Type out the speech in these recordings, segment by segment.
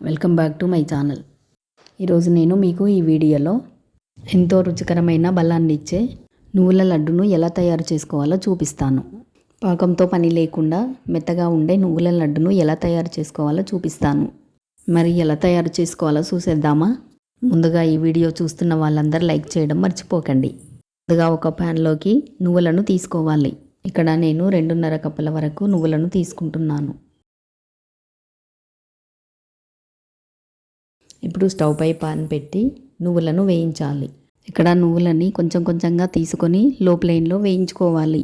Welcome back to my channel. ఈరోజు నేను మీకు ఈ వీడియోలో ఎంతో రుచికరమైన బలాన్ని ఇచ్చే నువ్వుల లడ్డును ఎలా తయారు చేసుకోవాలో చూపిస్తాను. పాకంతో పని లేకుండా మెత్తగా ఉండే నువ్వుల లడ్డును ఎలా తయారు చేసుకోవాలో చూపిస్తాను. మరి ఎలా తయారు చేసుకోవాలో చూసేద్దామా? ముందుగా ఈ వీడియో చూస్తున్న వాళ్ళందరూ లైక్ చేయడం మర్చిపోకండి. ముందుగా ఒక ప్యాన్లోకి నువ్వులను తీసుకోవాలి. ఇక్కడ నేను 2.5 కప్పుల వరకు నువ్వులను తీసుకుంటున్నాను. ఇప్పుడు స్టవ్ పై పాన్ పెట్టి నువ్వులను వేయించాలి. ఇక్కడ నువ్వులని కొంచెం కొంచెంగా తీసుకొని లో ఫ్లేమ్లో వేయించుకోవాలి.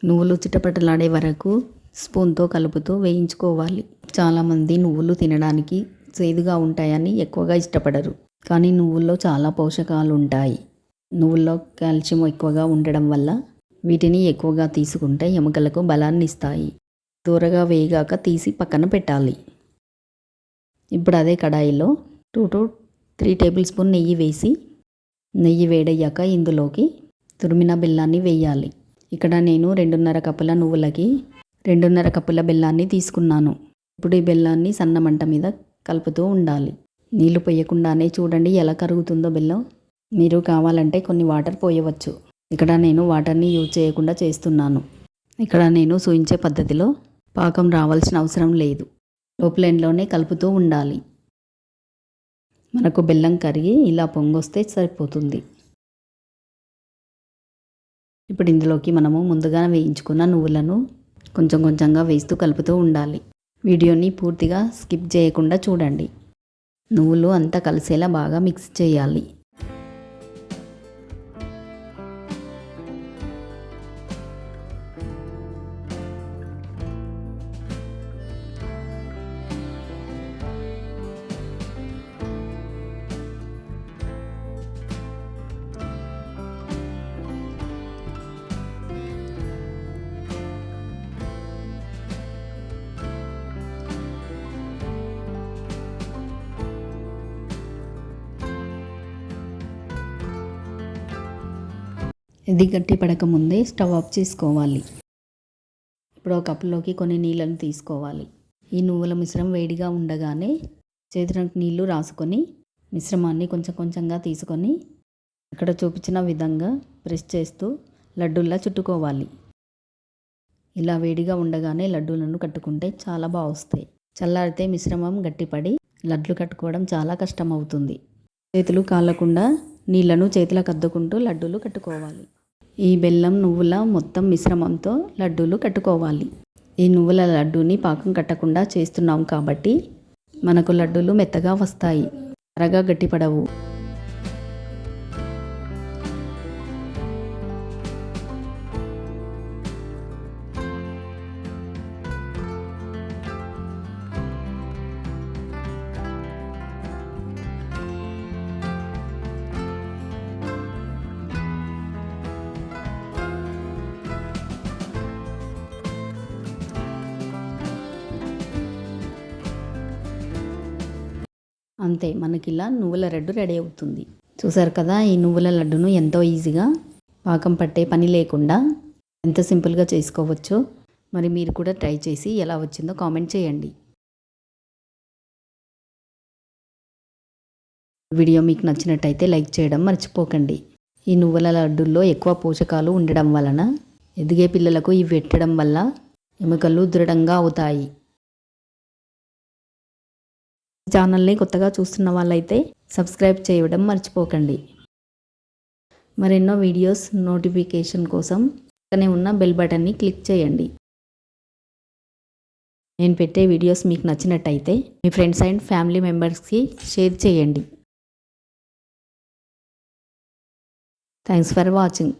నువ్వులు చిటపటలాడే వరకు స్పూన్తో కలుపుతూ వేయించుకోవాలి. చాలామంది నువ్వులు తినడానికి చేదుగా ఉంటాయని ఎక్కువగా ఇష్టపడరు, కానీ నువ్వుల్లో చాలా పోషకాలు ఉంటాయి. నువ్వుల్లో కాల్షియం ఎక్కువగా ఉండడం వల్ల వీటిని ఎక్కువగా తీసుకుంటే ఎముకలకు బలాన్ని ఇస్తాయి. దూరగా వేగాక తీసి పక్కన పెట్టాలి. ఇప్పుడు అదే కడాయిలో 2 to 3 టేబుల్ స్పూన్ నెయ్యి వేసి, నెయ్యి వేడయ్యాక ఇందులోకి తురిమిన బెల్లాన్ని వేయాలి. ఇక్కడ నేను 2.5 కప్పుల నువ్వులకి 2.5 కప్పుల బెల్లాన్ని తీసుకున్నాను. ఇప్పుడు ఈ బెల్లాన్ని సన్న మంట మీద కలుపుతూ ఉండాలి. నీళ్లు పోయకుండానే చూడండి ఎలా కరుగుతుందో బెల్లం. మీరు కావాలంటే కొన్ని వాటర్ పోయవచ్చు. ఇక్కడ నేను వాటర్ని యూజ్ చేయకుండా చేస్తున్నాను. ఇక్కడ నేను సూచించే పద్ధతిలో పాకం రావాల్సిన అవసరం లేదు. లో ఫ్లేమ్లోనే కలుపుతూ ఉండాలి. మనకు బెల్లం కరిగి ఇలా పొంగొస్తే సరిపోతుంది. ఇప్పుడు ఇందులోకి మనము ముందుగా వేయించుకున్న నువ్వులను కొంచెం కొంచెంగా వేస్తూ కలుపుతూ ఉండాలి. వీడియోని పూర్తిగా స్కిప్ చేయకుండా చూడండి. నువ్వులు అంతా కలిసేలా బాగా మిక్స్ చేయాలి. ఇది గట్టి పడకముందే స్టవ్ ఆఫ్ చేసుకోవాలి. ఇప్పుడు ఒక కప్పులోకి కొన్ని నీళ్ళను తీసుకోవాలి. ఈ నువ్వుల మిశ్రమం వేడిగా ఉండగానే చేతులకు నీళ్లు రాసుకొని మిశ్రమాన్ని కొంచెం కొంచెంగా తీసుకొని ఇక్కడ చూపించిన విధంగా ప్రెస్ చేస్తూ లడ్డూల్లా చుట్టుకోవాలి. ఇలా వేడిగా ఉండగానే లడ్డూలను కట్టుకుంటే చాలా బాగా వస్తాయి. చల్లారితే మిశ్రమం గట్టిపడి లడ్లు కట్టుకోవడం చాలా కష్టం అవుతుంది. చేతులు కాలకుండా నీళ్లను చేతులకు అద్దుకుంటూ లడ్డూలు కట్టుకోవాలి. ఈ బెల్లం నువ్వుల మొత్తం మిశ్రమంతో లడ్డూలు కట్టుకోవాలి. ఈ నువ్వుల లడ్డూని పాకం కట్టకుండా చేస్తున్నాం కాబట్టి మనకు లడ్డూలు మెత్తగా వస్తాయి, త్వరగా గట్టిపడవు. అంతే, మనకి ఇలా నువ్వుల లడ్డు రెడీ అవుతుంది. చూసారు కదా, ఈ నువ్వుల లడ్డును ఎంతో ఈజీగా పాకం పట్టే పని లేకుండా ఎంత సింపుల్గా చేసుకోవచ్చో. మరి మీరు కూడా ట్రై చేసి ఎలా వచ్చిందో కామెంట్ చేయండి. వీడియో మీకు నచ్చినట్టయితే లైక్ చేయడం మర్చిపోకండి. ఈ నువ్వుల లడ్డుల్లో ఎక్కువ పోషకాలు ఉండడం వలన ఎదిగే పిల్లలకు ఇవి పెట్టడం వల్ల ఎముకలు దృఢంగా అవుతాయి. ఛానల్ని కొత్తగా చూస్తున్న వాళ్ళైతే సబ్స్క్రైబ్ చేయడం మర్చిపోకండి. మరెన్నో వీడియోస్ నోటిఫికేషన్ కోసం పక్కనే ఉన్న బెల్ బటన్ని క్లిక్ చేయండి. నేను పెట్టే వీడియోస్ మీకు నచ్చినట్టయితే మీ ఫ్రెండ్స్ అండ్ ఫ్యామిలీ మెంబర్స్కి షేర్ చేయండి. Thanks for watching.